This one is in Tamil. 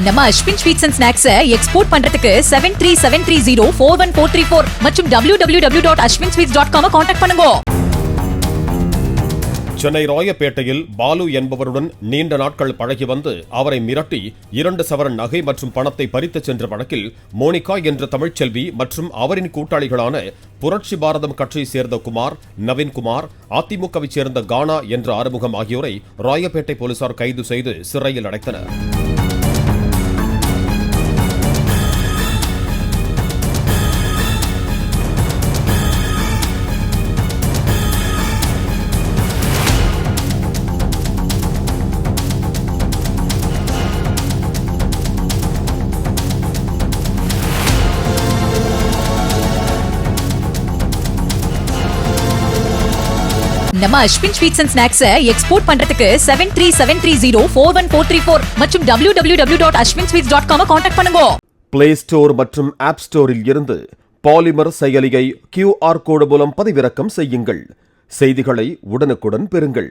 நம்ம Ashwin sweets and snacks export பண்றதுக்கு 7373041434 மற்றும் www.ashwinsweets.com கான்டாக்ட் பண்ணுங்க. சென்னை ராயப்பேட்டையில் பாலு என்பவருடன் நீண்ட நாட்கள் பழகி வந்து அவரை மிரட்டி 2 சவரன் நகை மற்றும் பணத்தை பறித்துச் சென்ற வழக்கில் மோனிகா என்ற தமிழ்ச்செல்வி மற்றும் அவரின் கூட்டாளிகளான புரட்சி பாரதம் கட்சியை சேர்ந்த குமார், நவீன்குமார், அதிமுகவை சேர்ந்த கானா என்ற ஆறுமுகம் ஆகியோரை ராயப்பேட்டை போலீசார் கைது செய்து சிறையில் அடைத்தனர். நம்ம Ashwin sweets and snacks export பண்றதுக்கு 7373041434 மற்றும் www.ashwinsweets.com கான்டாக்ட் பண்ணுங்க. பிளே ஸ்டோர் மற்றும் ஆப் ஸ்டோரில் இருந்து பாலிமர் செயலியை QR கோடு மூலம் பதிவிறக்கம் செய்யுங்கள். செய்திகளை உடனுக்குடன் பெறுங்கள்.